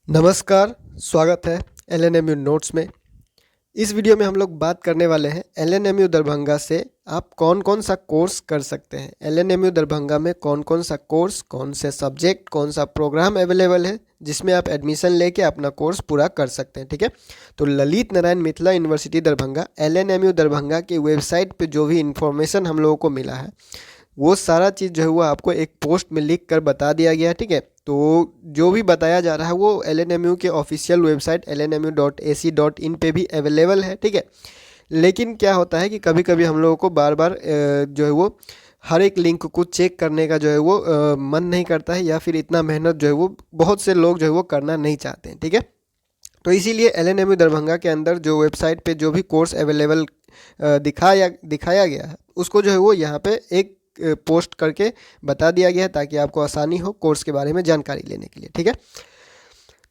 नमस्कार, स्वागत है एलएनएमयू नोट्स में। इस वीडियो में हम लोग बात करने वाले हैं एलएनएमयू दरभंगा से आप कौन कौन सा कोर्स कर सकते हैं। एलएनएमयू दरभंगा में कौन कौन सा कोर्स, कौन से सब्जेक्ट, कौन सा प्रोग्राम अवेलेबल है जिसमें आप एडमिशन लेके अपना कोर्स पूरा कर सकते हैं। ठीक है, तो ललित नारायण मिथिला यूनिवर्सिटी दरभंगा, एलएनएमयू दरभंगा की वेबसाइट पे जो भी इन्फॉर्मेशन हम लोगों को मिला है वो सारा चीज़ जो है वो आपको एक पोस्ट में लिख कर बता दिया गया है। ठीक है, तो जो भी बताया जा रहा है वो एलएनएमयू के ऑफिशियल वेबसाइट lnmu.ac.in पे भी अवेलेबल है। ठीक है, लेकिन क्या होता है कि कभी कभी हम लोगों को बार बार जो है वो हर एक लिंक को चेक करने का जो है वो मन नहीं करता है, या फिर इतना मेहनत जो है वो बहुत से लोग जो है वो करना नहीं चाहते हैं। ठीक है, तो इसीलिए एलएनएमयू दरभंगा के अंदर जो वेबसाइट पे जो भी कोर्स अवेलेबल दिखाया गया है उसको जो है वो यहाँ पे एक पोस्ट करके बता दिया गया है ताकि आपको आसानी हो कोर्स के बारे में जानकारी लेने के लिए। ठीक है,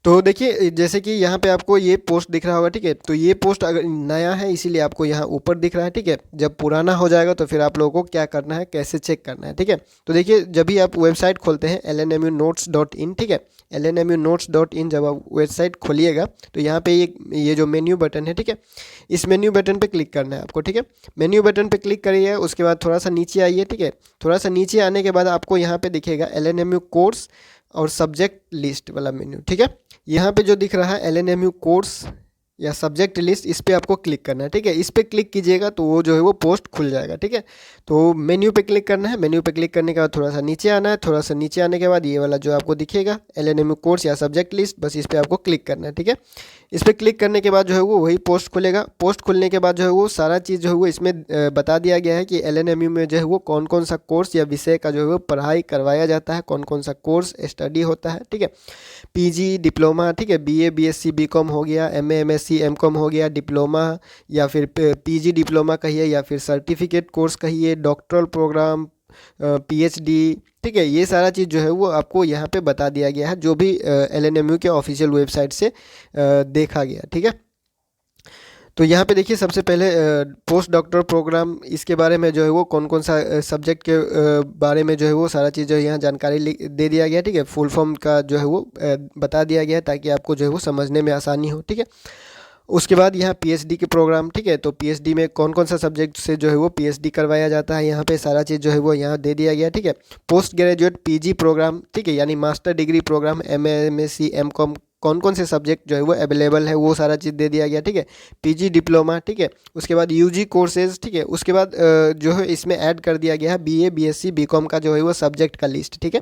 तो देखिए जैसे कि यहाँ पे आपको ये पोस्ट दिख रहा होगा। ठीक है, तो ये पोस्ट अगर नया है इसीलिए आपको यहाँ ऊपर दिख रहा है। ठीक है, जब पुराना हो जाएगा तो फिर आप लोगों को क्या करना है, कैसे चेक करना है। ठीक है, तो देखिए जब भी आप वेबसाइट खोलते हैं lnmunotes.in, ठीक है, lnmunotes.in जब आप वेबसाइट खोलिएगा तो यहाँ पे ये जो मेन्यू बटन है, ठीक है, इस मेन्यू बटन पे क्लिक करना है आपको। ठीक है, मेन्यू बटन पे क्लिक करिए, उसके बाद थोड़ा सा नीचे आइए। ठीक है, थोड़ा सा नीचे आने के बाद आपको यहाँ पे दिखेगा एलएनएमयू कोर्स और सब्जेक्ट लिस्ट वाला मेन्यू। ठीक है, यहाँ पे जो दिख रहा है एलएनएमयू कोर्स या सब्जेक्ट लिस्ट, इस पे आपको क्लिक करना है। ठीक है, इस पे क्लिक कीजिएगा तो वो जो है वो पोस्ट खुल जाएगा। ठीक है, तो मेन्यू पे क्लिक करना है। मेन्यू पे क्लिक करने के बाद थोड़ा सा नीचे आना है। थोड़ा सा नीचे आने के बाद ये वाला जो आपको दिखेगा एलएनएमयू कोर्स या सब्जेक्ट लिस्ट, बस इस पे आपको क्लिक करना है। ठीक है, इस पर क्लिक करने के बाद जो है वो वही पोस्ट खुलेगा। पोस्ट खुलने के बाद जो है वो सारा चीज़ जो है वो इसमें बता दिया गया है कि एलएनएमयू में जो है वो कौन कौन सा कोर्स या विषय का जो है वो पढ़ाई करवाया जाता है, कौन कौन सा कोर्स स्टडी होता है। ठीक है, पीजी, डिप्लोमा, ठीक है, बीए, बीएससी, बीकॉम हो गया, एमए, एमएससी, एमकॉम हो गया, डिप्लोमा या फिर पीजी डिप्लोमा कहिए या फिर सर्टिफिकेट कोर्स कहिए, डॉक्टरल प्रोग्राम, पीएचडी। ठीक है, ये सारा चीज़ जो है वो आपको यहाँ पे बता दिया गया है जो भी एलएनएमयू के ऑफिशियल वेबसाइट से देखा गया। ठीक है, तो यहाँ पे देखिए सबसे पहले पोस्ट डॉक्टर प्रोग्राम, इसके बारे में जो है वो कौन कौन सा सब्जेक्ट के बारे में जो है वो सारा चीज़ जो है यहाँ जानकारी दे दिया गया है। ठीक है, फुल फॉर्म का जो है वो बता दिया गया है ताकि आपको जो है वो समझने में आसानी हो। ठीक है, उसके बाद यहाँ पीएचडी के प्रोग्राम, ठीक है, तो पीएचडी में कौन कौन सा सब्जेक्ट से जो है वो पीएचडी करवाया जाता है, यहाँ पे सारा चीज़ जो है वो यहाँ दे दिया गया। ठीक है, पोस्ट ग्रेजुएट पीजी प्रोग्राम, ठीक है, यानी master degree program, MA, MSc, MCom, कौन कौन से सब्जेक्ट जो है वो अवेलेबल है वो सारा चीज़ दे दिया गया। ठीक है, पीजी डिप्लोमा, ठीक है, उसके बाद यूजी कोर्सेज, ठीक है, उसके बाद जो है इसमें ऐड कर दिया गया है बीए, बीएससी, बीकॉम का जो है वो सब्जेक्ट का लिस्ट। ठीक है,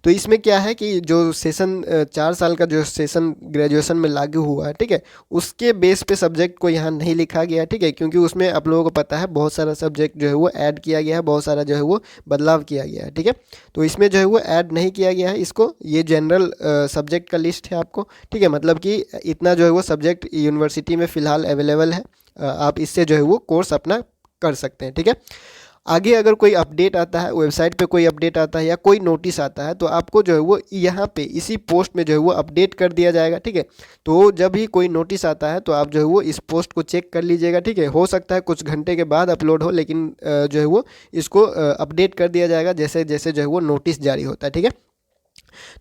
तो इसमें क्या है कि जो सेशन 4 साल का जो सेशन ग्रेजुएशन में लागू हुआ है, ठीक है, उसके बेस पे सब्जेक्ट को यहाँ नहीं लिखा गया। ठीक है, क्योंकि उसमें आप लोगों को पता है बहुत सारा सब्जेक्ट जो है वो ऐड किया गया है, बहुत सारा जो है वो बदलाव किया गया है। ठीक है, तो इसमें जो है वो ऐड नहीं किया गया है इसको, ये जनरल सब्जेक्ट का लिस्ट है आपको। ठीक है, मतलब कि इतना जो है वो सब्जेक्ट यूनिवर्सिटी में फ़िलहाल अवेलेबल है, आप इससे जो है वो कोर्स अपना कर सकते हैं। ठीक है, आगे अगर कोई अपडेट आता है, वेबसाइट पे कोई अपडेट आता है या कोई नोटिस आता है तो आपको जो है वो यहाँ पे इसी पोस्ट में जो है वो अपडेट कर दिया जाएगा। ठीक है, तो जब भी कोई नोटिस आता है तो आप जो है वो इस पोस्ट को चेक कर लीजिएगा। ठीक है, हो सकता है कुछ घंटे के बाद अपलोड हो, लेकिन जो है वो इसको अपडेट कर दिया जाएगा जैसे जैसे जो है वो नोटिस जारी होता है। ठीक है,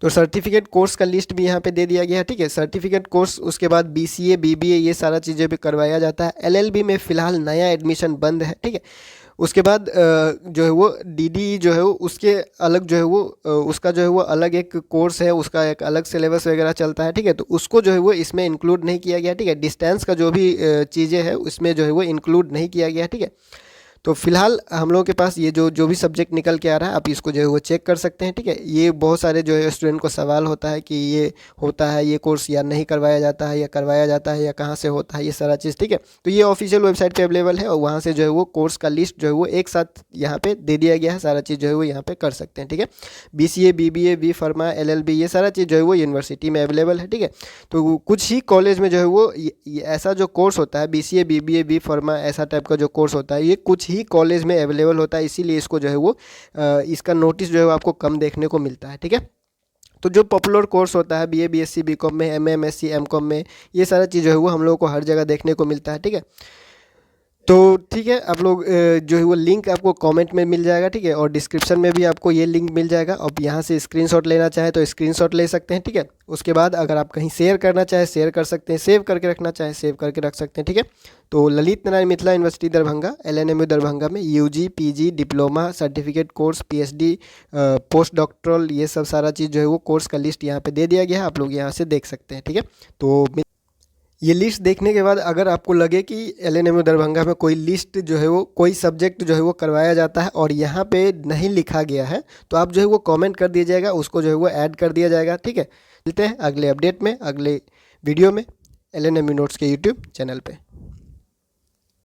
तो सर्टिफिकेट कोर्स का लिस्ट भी यहाँ पे दे दिया गया है। ठीक है, सर्टिफिकेट कोर्स, उसके बाद बीसीए, बीबीए, ये सारा चीज़ें भी करवाया जाता है। एलएलबी में फ़िलहाल नया एडमिशन बंद है। ठीक है, उसके बाद जो है वो डीडी जो है वो उसके अलग जो है वो उसका जो है वो अलग एक कोर्स है, उसका एक अलग सिलेबस वगैरह चलता है। ठीक है, तो उसको जो है वो इसमें इंक्लूड नहीं किया गया। ठीक है, डिस्टेंस का जो भी चीज़ें हैं उसमें जो है वो इंक्लूड नहीं किया गया। ठीक है, तो फिलहाल हम लोगों के पास ये जो जो भी सब्जेक्ट निकल के आ रहा है आप इसको जो है वो चेक कर सकते हैं। ठीक है, ये बहुत सारे जो है स्टूडेंट को सवाल होता है कि ये होता है ये कोर्स या नहीं करवाया जाता है, या करवाया जाता है या कहाँ से होता है, ये सारा चीज़। ठीक है, तो ये ऑफिशियल वेबसाइट पे अवेलेबल है और वहाँ से जो है वो कोर्स का लिस्ट जो है वो एक साथ यहाँ पे दे दिया गया है, सारा चीज़ जो है वो यहाँ पे कर सकते हैं। ठीक है, BCA, BBA, B pharma, LLB, ये सारा चीज़ जो है वो यूनिवर्सिटी में अवेलेबल है। ठीक है, तो कुछ ही कॉलेज में जो है वो ये ऐसा जो कोर्स होता है BCA, BBA, बी फार्मा, ऐसा टाइप का जो कोर्स होता है ये कुछ ही कॉलेज में अवेलेबल होता है, इसीलिए इसको जो है वो इसका नोटिस जो है वो आपको कम देखने को मिलता है। ठीक है, तो जो पॉपुलर कोर्स होता है बीए, बीएससी, बीकॉम में, एमए, एमएससी, एमकॉम में, ये सारा चीज़ जो है वो हम लोगों को हर जगह देखने को मिलता है। ठीक है, तो ठीक है, आप लोग जो है वो लिंक आपको कमेंट में मिल जाएगा, ठीक है, और डिस्क्रिप्शन में भी आपको ये लिंक मिल जाएगा। अब यहाँ से स्क्रीनशॉट लेना चाहे तो स्क्रीनशॉट ले सकते हैं, ठीक है। उसके बाद अगर आप कहीं शेयर करना चाहे शेयर कर सकते हैं, सेव करके रखना चाहे सेव करके रख सकते हैं, ठीक है। तो ललित नारायण मिथिला यूनिवर्सिटी दरभंगा, LNMU दरभंगा में UG PG diploma certificate course PhD post doctoral ये सब सारा चीज़ जो है वो कोर्स का लिस्ट यहाँ पे दे दिया गया है, आप लोग यहाँ से देख सकते हैं, ठीक है। तो ये लिस्ट देखने के बाद अगर आपको लगे कि LNMU दरभंगा में कोई लिस्ट जो है वो कोई सब्जेक्ट जो है वो करवाया जाता है और यहाँ पे नहीं लिखा गया है, तो आप जो है वो कमेंट कर दीजिएगा, उसको जो है वो ऐड कर दिया जाएगा, ठीक है। मिलते हैं अगले अपडेट में, अगले वीडियो में LNMU नोट्स के यूट्यूब चैनल पे।